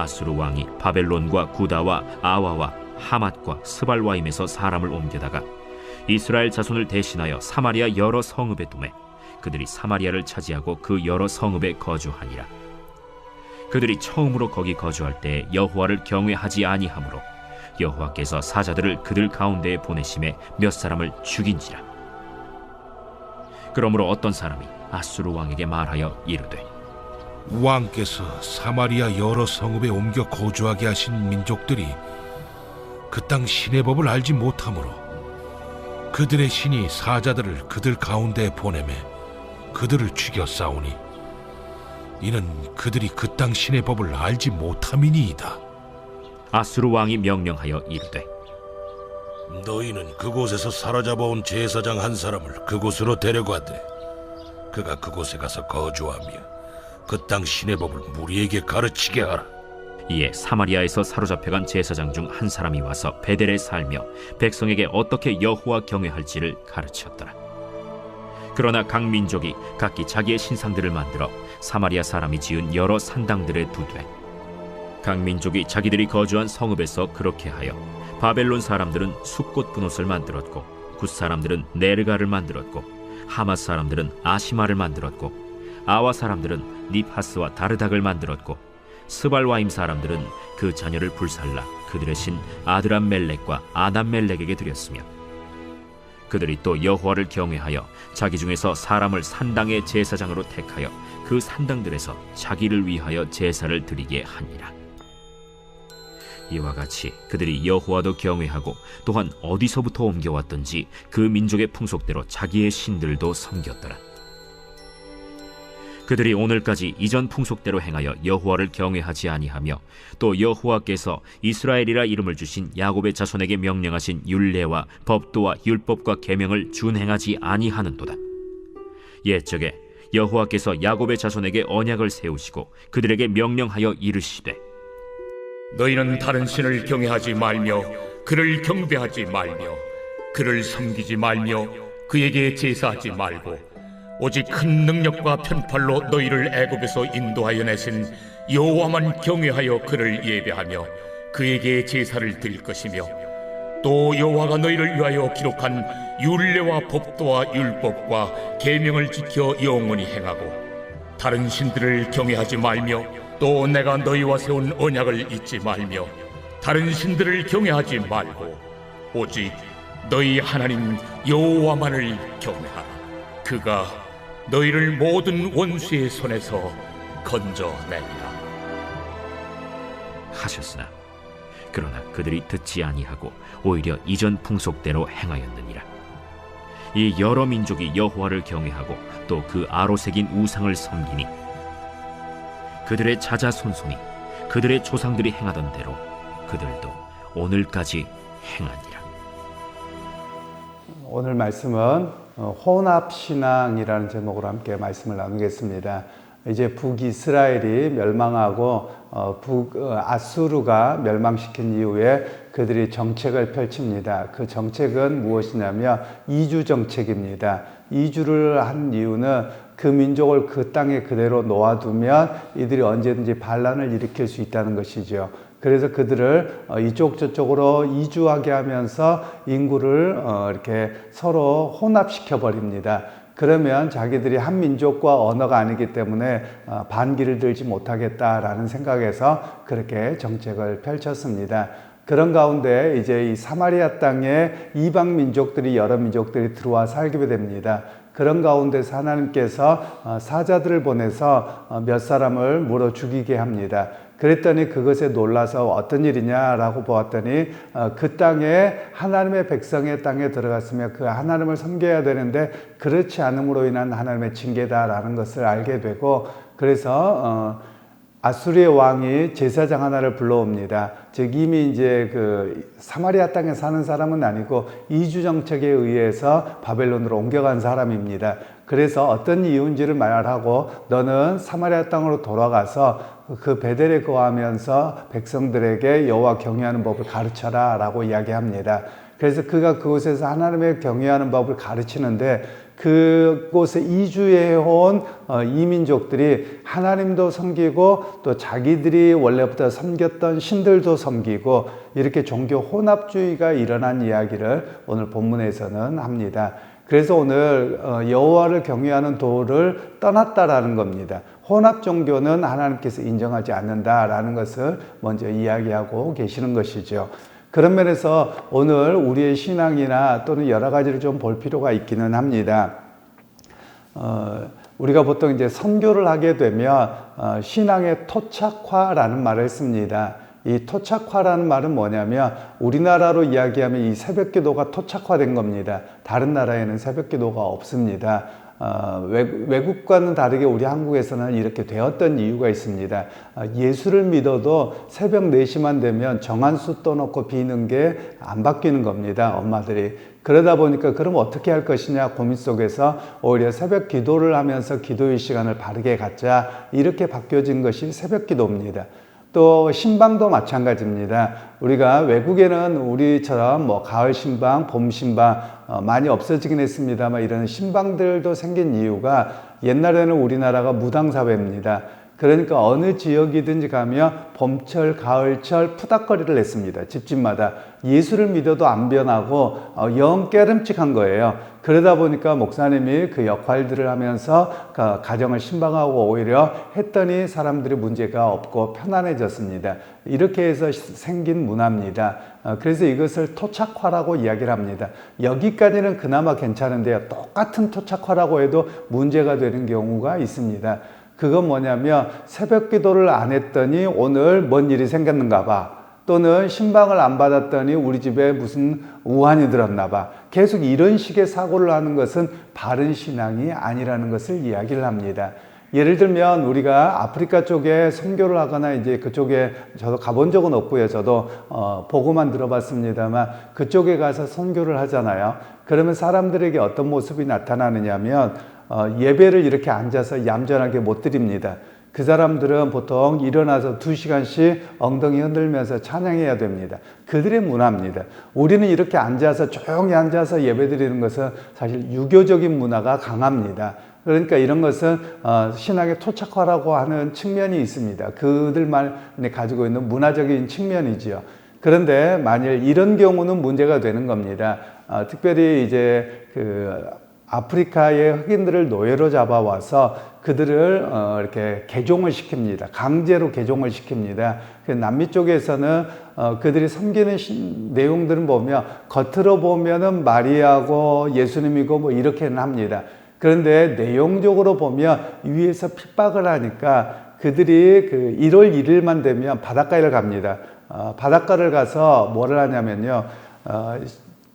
아수르 왕이 바벨론과 구다와 아와와 하맛과 스발와임에서 사람을 옮겨다가 이스라엘 자손을 대신하여 사마리아 여러 성읍에 두매 그들이 사마리아를 차지하고 그 여러 성읍에 거주하니라. 그들이 처음으로 거기 거주할 때 여호와를 경외하지 아니하므로 여호와께서 사자들을 그들 가운데에 보내심에 몇 사람을 죽인지라. 그러므로 어떤 사람이 아수르 왕에게 말하여 이르되, 왕께서 사마리아 여러 성읍에 옮겨 거주하게 하신 민족들이 그 땅 신의 법을 알지 못하므로 그들의 신이 사자들을 그들 가운데에 보내매 그들을 죽여 싸우니 이는 그들이 그 땅 신의 법을 알지 못함이니이다. 아수르 왕이 명령하여 이르되, 너희는 그곳에서 사로잡아온 제사장 한 사람을 그곳으로 데려가되 그가 그곳에 가서 거주하며 그 땅 신의 법을 무리에게 가르치게 하라. 이에 사마리아에서 사로잡혀간 제사장 중 한 사람이 와서 베델에 살며 백성에게 어떻게 여호와 경외할지를 가르쳤더라. 그러나 각 민족이 각기 자기의 신상들을 만들어 사마리아 사람이 지은 여러 산당들에 두되 각 민족이 자기들이 거주한 성읍에서 그렇게 하여 바벨론 사람들은 숫꽃 분옷을 만들었고 굿 사람들은 네르가를 만들었고 하맛 사람들은 아시마를 만들었고 아와 사람들은 닙하스와 다르닥을 만들었고 스발와임 사람들은 그 자녀를 불살라 그들의 신 아드람멜렉과 아담멜렉에게 드렸으며 그들이 또 여호와를 경외하여 자기 중에서 사람을 산당의 제사장으로 택하여 그 산당들에서 자기를 위하여 제사를 드리게 하니라. 이와 같이 그들이 여호와도 경외하고 또한 어디서부터 옮겨왔던지 그 민족의 풍속대로 자기의 신들도 섬겼더라. 그들이 오늘까지 이전 풍속대로 행하여 여호와를 경외하지 아니하며 또 여호와께서 이스라엘이라 이름을 주신 야곱의 자손에게 명령하신 율례와 법도와 율법과 계명을 준행하지 아니하는도다. 옛적에 여호와께서 야곱의 자손에게 언약을 세우시고 그들에게 명령하여 이르시되, 너희는 다른 신을 경외하지 말며 그를 경배하지 말며 그를 섬기지 말며 그에게 제사하지 말고 오직 큰 능력과 편팔로 너희를 애굽에서 인도하여 내신 여호와만 경외하여 그를 예배하며 그에게 제사를 드릴 것이며 또 여호와가 너희를 위하여 기록한 율례와 법도와 율법과 계명을 지켜 영원히 행하고 다른 신들을 경외하지 말며 또 내가 너희와 세운 언약을 잊지 말며 다른 신들을 경외하지 말고 오직 너희 하나님 여호와만을 경외하라. 그가 너희를 모든 원수의 손에서 건져내리라 하셨으나 그러나 그들이 듣지 아니하고 오히려 이전 풍속대로 행하였느니라. 이 여러 민족이 여호와를 경외하고 또 그 아로새긴 우상을 섬기니 그들의 자자손손이 그들의 조상들이 행하던 대로 그들도 오늘까지 행하니라. 오늘 말씀은 혼합신앙이라는 제목으로 함께 말씀을 나누겠습니다. 이제 북이스라엘이 멸망하고 북아수르가 멸망시킨 이후에 그들이 정책을 펼칩니다. 그 정책은 무엇이냐면 이주 정책입니다. 이주를 한 이유는 그 민족을 그 땅에 그대로 놓아두면 이들이 언제든지 반란을 일으킬 수 있다는 것이죠. 그래서 그들을 이쪽 저쪽으로 이주하게 하면서 인구를 이렇게 서로 혼합시켜 버립니다. 그러면 자기들이 한 민족과 언어가 아니기 때문에 반기를 들지 못하겠다라는 생각에서 그렇게 정책을 펼쳤습니다. 그런 가운데 이제 이 사마리아 땅에 이방 민족들이 여러 민족들이 들어와 살게 됩니다. 그런 가운데서 하나님께서 사자들을 보내서 몇 사람을 물어 죽이게 합니다. 그랬더니 그것에 놀라서 어떤 일이냐라고 보았더니 그 땅에 하나님의 백성의 땅에 들어갔으며 그 하나님을 섬겨야 되는데 그렇지 않음으로 인한 하나님의 징계다라는 것을 알게 되고 그래서 아수르의 왕이 제사장 하나를 불러옵니다. 즉 이미 이제 그 사마리아 땅에 사는 사람은 아니고 이주 정책에 의해서 바벨론으로 옮겨간 사람입니다. 그래서 어떤 이유인지를 말하고 너는 사마리아 땅으로 돌아가서 그 베델에 거하면서 백성들에게 여호와 경외하는 법을 가르쳐라 라고 이야기합니다. 그래서 그가 그곳에서 하나님의 경외하는 법을 가르치는데 그곳에 이주해 온 이민족들이 하나님도 섬기고 또 자기들이 원래부터 섬겼던 신들도 섬기고 이렇게 종교 혼합주의가 일어난 이야기를 오늘 본문에서는 합니다. 그래서 오늘 여호와를 경외하는 도를 떠났다라는 겁니다. 혼합 종교는 하나님께서 인정하지 않는다라는 것을 먼저 이야기하고 계시는 것이죠. 그런 면에서 오늘 우리의 신앙이나 또는 여러 가지를 좀 볼 필요가 있기는 합니다. 우리가 보통 이제 선교를 하게 되면 신앙의 토착화라는 말을 씁니다. 이 토착화라는 말은 뭐냐면 우리나라로 이야기하면 이 새벽기도가 토착화된 겁니다. 다른 나라에는 새벽기도가 없습니다. 외국과는 다르게 우리 한국에서는 이렇게 되었던 이유가 있습니다. 예수를 믿어도 새벽 4시만 되면 정한수 떠놓고 비는 게 안 바뀌는 겁니다. 엄마들이. 그러다 보니까 그럼 어떻게 할 것이냐 고민 속에서 오히려 새벽 기도를 하면서 기도의 시간을 바르게 갖자 이렇게 바뀌어진 것이 새벽 기도입니다. 또 신방도 마찬가지입니다. 우리가 외국에는 우리처럼 뭐 가을 신방, 봄 신방 많이 없어지긴 했습니다만 이런 신방들도 생긴 이유가 옛날에는 우리나라가 무당사회입니다. 그러니까 어느 지역이든지 가면 봄철, 가을철 푸닥거리를 냈습니다. 집집마다. 예수를 믿어도 안 변하고 영 깨름칙한 거예요. 그러다 보니까 목사님이 그 역할들을 하면서 가정을 신방하고 오히려 했더니 사람들이 문제가 없고 편안해졌습니다. 이렇게 해서 생긴 문화입니다. 그래서 이것을 토착화라고 이야기를 합니다. 여기까지는 그나마 괜찮은데요. 똑같은 토착화라고 해도 문제가 되는 경우가 있습니다. 그건 뭐냐면 새벽 기도를 안 했더니 오늘 뭔 일이 생겼는가 봐. 또는 신방을 안 받았더니 우리 집에 무슨 우환이 들었나 봐. 계속 이런 식의 사고를 하는 것은 바른 신앙이 아니라는 것을 이야기를 합니다. 예를 들면 우리가 아프리카 쪽에 선교를 하거나 이제 그쪽에 저도 가본 적은 없고요. 저도 보고만 들어봤습니다만 그쪽에 가서 선교를 하잖아요. 그러면 사람들에게 어떤 모습이 나타나느냐면 예배를 이렇게 앉아서 얌전하게 못 드립니다. 그 사람들은 보통 일어나서 2시간씩 엉덩이 흔들면서 찬양해야 됩니다. 그들의 문화입니다. 우리는 이렇게 앉아서 조용히 앉아서 예배 드리는 것은 사실 유교적인 문화가 강합니다. 그러니까 이런 것은 신앙의 토착화라고 하는 측면이 있습니다. 그들만이 가지고 있는 문화적인 측면이지요. 그런데 만일 이런 경우는 문제가 되는 겁니다. 특별히 이제 아프리카의 흑인들을 노예로 잡아와서 그들을 이렇게 개종을 시킵니다. 강제로 개종을 시킵니다. 남미 쪽에서는 그들이 섬기는 내용들을 보면 겉으로 보면은 마리아고 예수님이고 뭐 이렇게는 합니다. 그런데 내용적으로 보면 위에서 핍박을 하니까 그들이 1월 1일만 되면 바닷가를 갑니다. 바닷가를 가서 뭐를 하냐면요.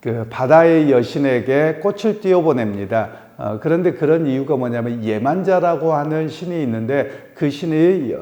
그 바다의 여신에게 꽃을 띄워보냅니다. 그런데 그런 이유가 뭐냐면 예만자라고 하는 신이 있는데 그 신이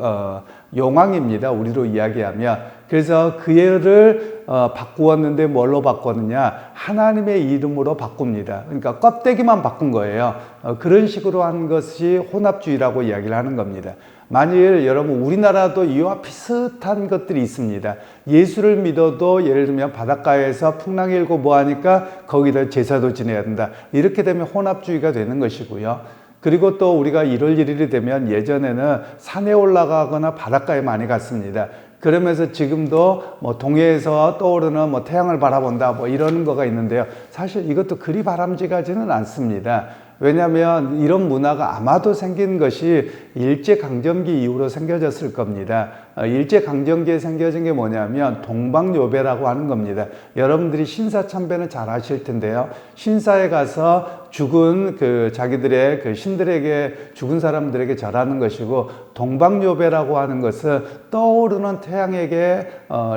용왕입니다. 우리로 이야기하면. 그래서 그 애를 바꾸었는데 뭘로 바꿨느냐? 하나님의 이름으로 바꿉니다. 그러니까 껍데기만 바꾼 거예요. 그런 식으로 한 것이 혼합주의라고 이야기를 하는 겁니다. 만일 여러분 우리나라도 이와 비슷한 것들이 있습니다. 예수를 믿어도 예를 들면 바닷가에서 풍랑 일고 뭐 하니까 거기다 제사도 지내야 된다. 이렇게 되면 혼합주의가 되는 것이고요. 그리고 또 우리가 1월 1일이 되면 예전에는 산에 올라가거나 바닷가에 많이 갔습니다. 그러면서 지금도 뭐 동해에서 떠오르는 뭐 태양을 바라본다 뭐 이런 거가 있는데요. 사실 이것도 그리 바람직하지는 않습니다. 왜냐하면 이런 문화가 아마도 생긴 것이 일제강점기 이후로 생겨졌을 겁니다. 일제강점기에 생겨진 게 뭐냐면 동방요배라고 하는 겁니다. 여러분들이 신사참배는 잘 아실 텐데요. 신사에 가서 죽은 자기들의 신들에게 죽은 사람들에게 절하는 것이고 동방요배라고 하는 것은 떠오르는 태양에게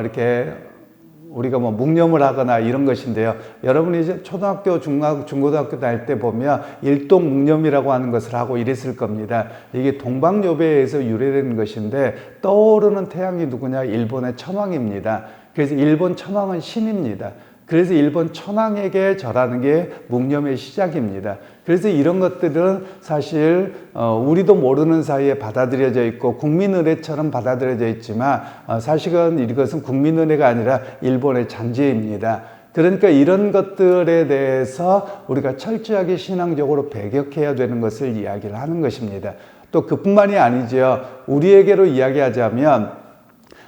이렇게 우리가 뭐 묵념을 하거나 이런 것인데요. 여러분이 이제 초등학교, 중고등학교 다닐 때 보면 일동 묵념이라고 하는 것을 하고 이랬을 겁니다. 이게 동방요배에서 유래된 것인데 떠오르는 태양이 누구냐? 일본의 천황입니다. 그래서 일본 천황은 신입니다. 그래서 일본 천황에게 절하는 게 묵념의 시작입니다. 그래서 이런 것들은 사실 우리도 모르는 사이에 받아들여져 있고 국민은혜처럼 받아들여져 있지만 사실은 이것은 국민은혜가 아니라 일본의 잔재입니다. 그러니까 이런 것들에 대해서 우리가 철저하게 신앙적으로 배격해야 되는 것을 이야기를 하는 것입니다. 또 그뿐만이 아니죠. 우리에게로 이야기하자면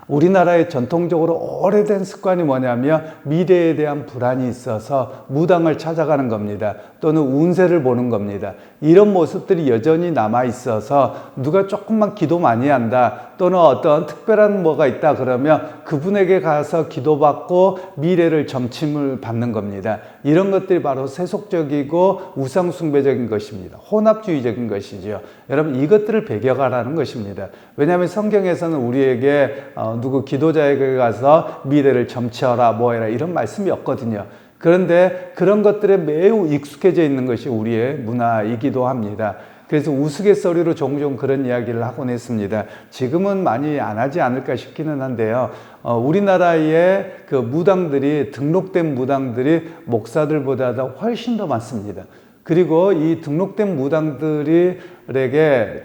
우리나라의 전통적으로 오래된 습관이 뭐냐면 미래에 대한 불안이 있어서 무당을 찾아가는 겁니다. 또는 운세를 보는 겁니다. 이런 모습들이 여전히 남아 있어서 누가 조금만 기도 많이 한다 또는 어떤 특별한 뭐가 있다 그러면 그분에게 가서 기도받고 미래를 점침을 받는 겁니다. 이런 것들이 바로 세속적이고 우상숭배적인 것입니다. 혼합주의적인 것이죠. 여러분 이것들을 배격하라는 것입니다. 왜냐하면 성경에서는 우리에게 누구 기도자에게 가서 미래를 점치어라 뭐해라 이런 말씀이 없거든요. 그런데 그런 것들에 매우 익숙해져 있는 것이 우리의 문화이기도 합니다. 그래서 우스갯소리로 종종 그런 이야기를 하곤 했습니다. 지금은 많이 안 하지 않을까 싶기는 한데요. 우리나라의 그 무당들이 등록된 무당들이 목사들보다 훨씬 더 많습니다. 그리고 이 등록된 무당들에게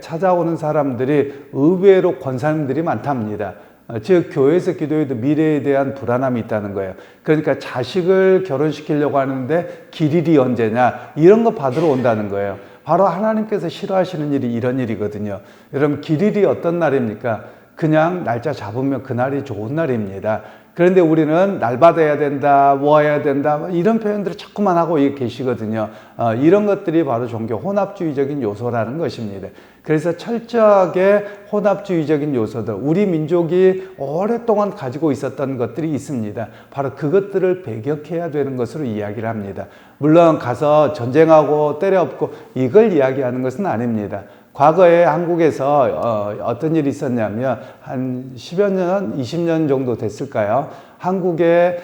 찾아오는 사람들이 의외로 권사님들이 많답니다. 즉 교회에서 기도해도 미래에 대한 불안함이 있다는 거예요. 그러니까 자식을 결혼시키려고 하는데 길일이 언제냐 이런 거 받으러 온다는 거예요. 바로 하나님께서 싫어하시는 일이 이런 일이거든요. 여러분 길일이 어떤 날입니까? 그냥 날짜 잡으면 그날이 좋은 날입니다. 그런데 우리는 날 받아야 된다, 뭐 해야 된다 이런 표현들을 자꾸만 하고 계시거든요. 이런 것들이 바로 종교 혼합주의적인 요소라는 것입니다. 그래서 철저하게 혼합주의적인 요소들, 우리 민족이 오랫동안 가지고 있었던 것들이 있습니다. 바로 그것들을 배격해야 되는 것으로 이야기를 합니다. 물론 가서 전쟁하고 때려엎고 이걸 이야기하는 것은 아닙니다. 과거에 한국에서 어떤 일이 있었냐면 한 10여 년, 20년 정도 됐을까요? 한국에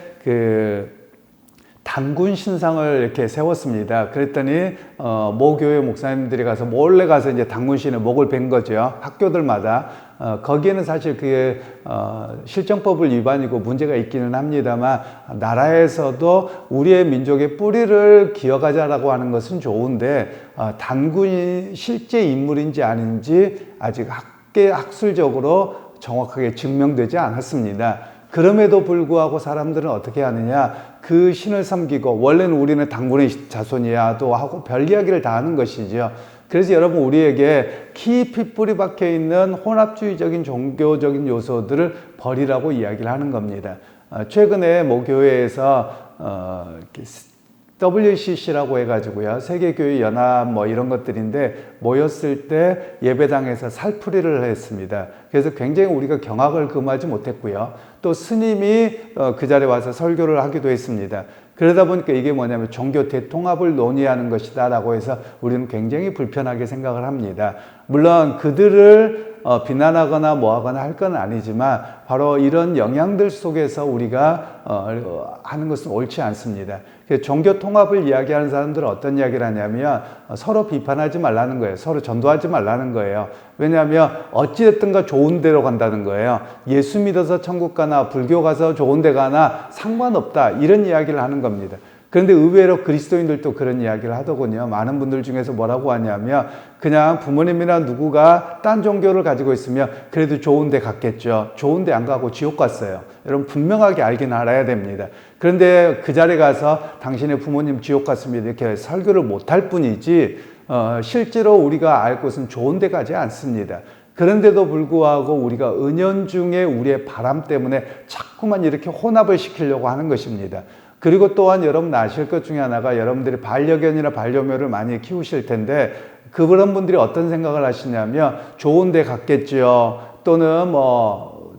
단군 신상을 이렇게 세웠습니다. 그랬더니 모교회 목사님들이 가서 몰래 가서 이제 단군신의 목을 벤 거죠. 학교들마다. 거기에는 사실 그게 실정법을 위반이고 문제가 있기는 합니다만 나라에서도 우리의 민족의 뿌리를 기억하자라고 하는 것은 좋은데 단군이 실제 인물인지 아닌지 아직 학술적으로 정확하게 증명되지 않았습니다. 그럼에도 불구하고 사람들은 어떻게 하느냐, 그 신을 섬기고 원래는 우리는 단군의 자손이야 또 하고 별 이야기를 다 하는 것이죠. 그래서 여러분 우리에게 깊이 뿌리 박혀 있는 혼합주의적인 종교적인 요소들을 버리라고 이야기를 하는 겁니다. 최근에 모 교회에서 WCC라고 해가지고요, 세계교회 연합 뭐 이런 것들인데 모였을 때 예배당에서 살풀이를 했습니다. 그래서 굉장히 우리가 경악을 금하지 못했고요. 또 스님이 그 자리에 와서 설교를 하기도 했습니다. 그러다 보니까 이게 뭐냐면 종교 대통합을 논의하는 것이다 라고 해서 우리는 굉장히 불편하게 생각을 합니다. 물론 그들을 비난하거나 뭐하거나 할 건 아니지만 바로 이런 영향들 속에서 우리가 하는 것은 옳지 않습니다. 종교 통합을 이야기하는 사람들은 어떤 이야기를 하냐면 서로 비판하지 말라는 거예요. 서로 전도하지 말라는 거예요. 왜냐하면 어찌됐든가 좋은 데로 간다는 거예요. 예수 믿어서 천국 가나 불교 가서 좋은 데 가나 상관없다 이런 이야기를 하는 겁니다. 그런데 의외로 그리스도인들도 그런 이야기를 하더군요. 많은 분들 중에서 뭐라고 하냐면 그냥 부모님이나 누구가 딴 종교를 가지고 있으면 그래도 좋은 데 갔겠죠. 좋은 데 안 가고 지옥 갔어요. 여러분 분명하게 알긴 알아야 됩니다. 그런데 그 자리에 가서 당신의 부모님 지옥 갔습니다 이렇게 설교를 못할 뿐이지 실제로 우리가 알 곳은 좋은 데 가지 않습니다. 그런데도 불구하고 우리가 은연중에 우리의 바람 때문에 자꾸만 이렇게 혼합을 시키려고 하는 것입니다. 그리고 또한 여러분 아실 것 중에 하나가 여러분들이 반려견이나 반려묘를 많이 키우실 텐데 그런 분들이 어떤 생각을 하시냐면 좋은 데 갔겠죠. 또는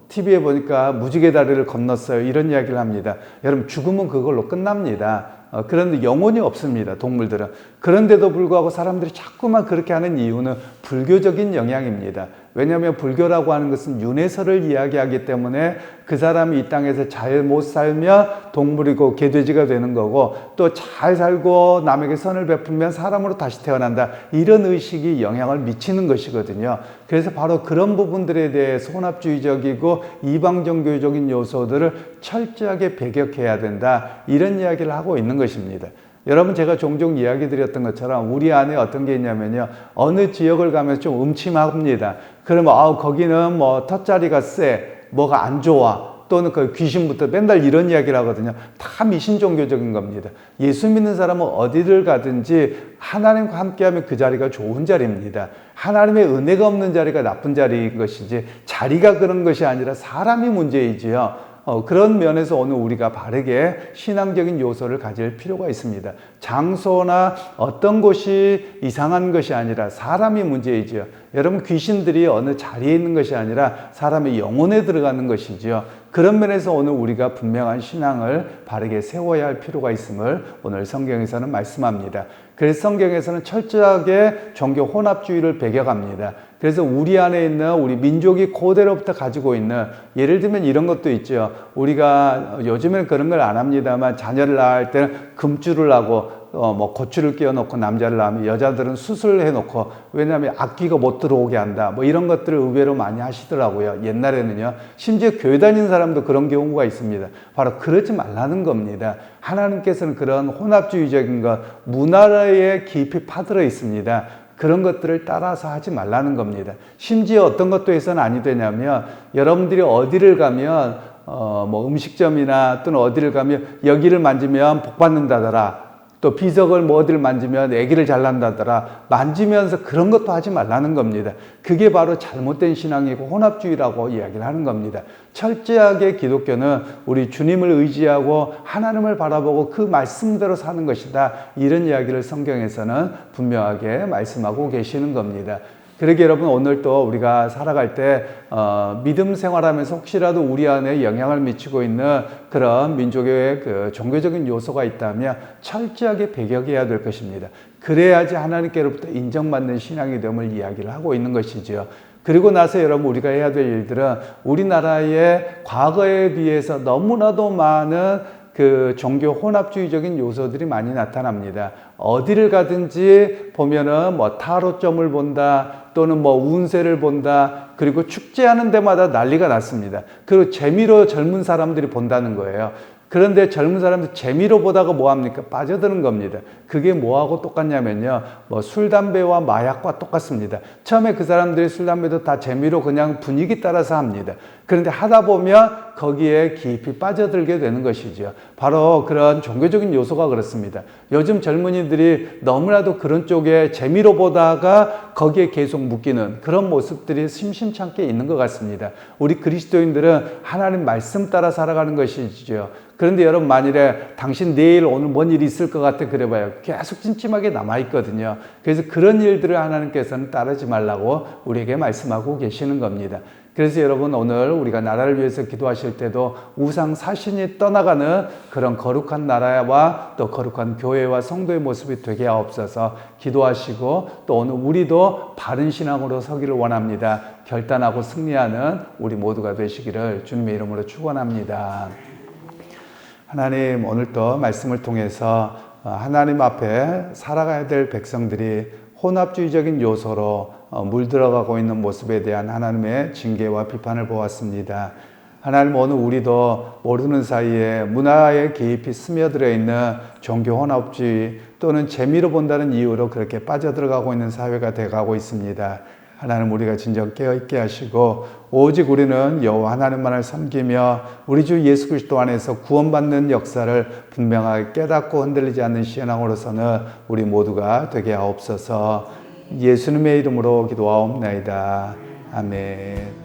TV에 보니까 무지개 다리를 건넜어요. 이런 이야기를 합니다. 여러분 죽으면 그걸로 끝납니다. 그런데 영혼이 없습니다. 동물들은. 그런데도 불구하고 사람들이 자꾸만 그렇게 하는 이유는 불교적인 영향입니다. 왜냐하면 불교라고 하는 것은 윤회설을 이야기하기 때문에 그 사람이 이 땅에서 잘 못 살면 동물이고 개돼지가 되는 거고 또 잘 살고 남에게 선을 베풀면 사람으로 다시 태어난다. 이런 의식이 영향을 미치는 것이거든요. 그래서 바로 그런 부분들에 대해서 혼합주의적이고 이방종교적인 요소들을 철저하게 배격해야 된다. 이런 이야기를 하고 있는 것입니다. 여러분 제가 종종 이야기 드렸던 것처럼 우리 안에 어떤 게 있냐면요. 어느 지역을 가면 좀 음침합니다. 그러면 거기는 뭐 텃자리가 세, 뭐가 안 좋아. 또는 그 귀신부터 맨날 이런 이야기를 하거든요. 다 미신 종교적인 겁니다. 예수 믿는 사람은 어디를 가든지 하나님과 함께하면 그 자리가 좋은 자리입니다. 하나님의 은혜가 없는 자리가 나쁜 자리인 것이지 자리가 그런 것이 아니라 사람이 문제이지요. 그런 면에서 오늘 우리가 바르게 신앙적인 요소를 가질 필요가 있습니다. 장소나 어떤 곳이 이상한 것이 아니라 사람이 문제이지요. 여러분, 귀신들이 어느 자리에 있는 것이 아니라 사람의 영혼에 들어가는 것이지요. 그런 면에서 오늘 우리가 분명한 신앙을 바르게 세워야 할 필요가 있음을 오늘 성경에서는 말씀합니다. 그래서 성경에서는 철저하게 종교 혼합주의를 배격합니다. 그래서 우리 안에 있는 우리 민족이 그대로부터 가지고 있는, 예를 들면 이런 것도 있죠. 우리가 요즘에는 그런 걸 안 합니다만 자녀를 낳을 때는 금줄을 하고 뭐 고추를 끼워놓고 남자를 낳으면 여자들은 수술을 해놓고, 왜냐하면 악귀가 못 들어오게 한다, 뭐 이런 것들을 의외로 많이 하시더라고요. 옛날에는요. 심지어 교회 다니는 사람도 그런 경우가 있습니다. 바로 그러지 말라는 겁니다. 하나님께서는 그런 혼합주의적인 것, 문화에 깊이 파들어 있습니다. 그런 것들을 따라서 하지 말라는 겁니다. 심지어 어떤 것도 해서는 아니 되냐면, 여러분들이 어디를 가면 뭐 음식점이나 또는 어디를 가면 여기를 만지면 복 받는다더라, 또 비석을 뭐 어디를 만지면 아기를 잘 낳는다더라, 만지면서 그런 것도 하지 말라는 겁니다. 그게 바로 잘못된 신앙이고 혼합주의라고 이야기를 하는 겁니다. 철저하게 기독교는 우리 주님을 의지하고 하나님을 바라보고 그 말씀대로 사는 것이다, 이런 이야기를 성경에서는 분명하게 말씀하고 계시는 겁니다. 그러게 여러분, 오늘 또 우리가 살아갈 때 믿음 생활하면서 혹시라도 우리 안에 영향을 미치고 있는 그런 민족의 그 종교적인 요소가 있다면 철저하게 배격해야 될 것입니다. 그래야지 하나님께로부터 인정받는 신앙이 됨을 이야기를 하고 있는 것이죠. 그리고 나서 여러분, 우리가 해야 될 일들은 우리나라의 과거에 비해서 너무나도 많은 그 종교 혼합주의적인 요소들이 많이 나타납니다. 어디를 가든지 보면은 뭐 타로점을 본다, 또는 뭐 운세를 본다, 그리고 축제하는 데마다 난리가 났습니다. 그리고 재미로 젊은 사람들이 본다는 거예요. 그런데 젊은 사람들 재미로 보다가 뭐합니까? 빠져드는 겁니다. 그게 뭐하고 똑같냐면요, 뭐 술, 담배와 마약과 똑같습니다. 처음에 그 사람들이 술, 담배도 다 재미로 그냥 분위기 따라서 합니다. 그런데 하다 보면 거기에 깊이 빠져들게 되는 것이죠. 바로 그런 종교적인 요소가 그렇습니다. 요즘 젊은이들이 너무나도 그런 쪽에 재미로 보다가 거기에 계속 묶이는 그런 모습들이 심심찮게 있는 것 같습니다. 우리 그리스도인들은 하나님 말씀 따라 살아가는 것이죠. 그런데 여러분, 만일에 당신 내일 오늘 뭔 일이 있을 것 같아 그래봐요. 계속 찜찜하게 남아있거든요. 그래서 그런 일들을 하나님께서는 따르지 말라고 우리에게 말씀하고 계시는 겁니다. 그래서 여러분, 오늘 우리가 나라를 위해서 기도하실 때도 우상 사신이 떠나가는 그런 거룩한 나라와 또 거룩한 교회와 성도의 모습이 되게 하옵소서 기도하시고, 또 오늘 우리도 바른 신앙으로 서기를 원합니다. 결단하고 승리하는 우리 모두가 되시기를 주님의 이름으로 축원합니다. 하나님, 오늘도 말씀을 통해서 하나님 앞에 살아가야 될 백성들이 혼합주의적인 요소로 물들어가고 있는 모습에 대한 하나님의 징계와 비판을 보았습니다. 하나님, 오늘 우리도 모르는 사이에 문화에 깊이 스며들어 있는 종교 혼합주의 또는 재미로 본다는 이유로 그렇게 빠져들어가고 있는 사회가 돼가고 있습니다. 하나님, 우리가 진정 깨어있게 하시고 오직 우리는 여호와 하나님만을 섬기며 우리 주 예수 그리스도 안에서 구원받는 역사를 분명하게 깨닫고 흔들리지 않는 신앙으로서는 우리 모두가 되게 하옵소서. 예수님의 이름으로 기도하옵나이다. 아멘.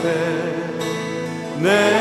앞에 내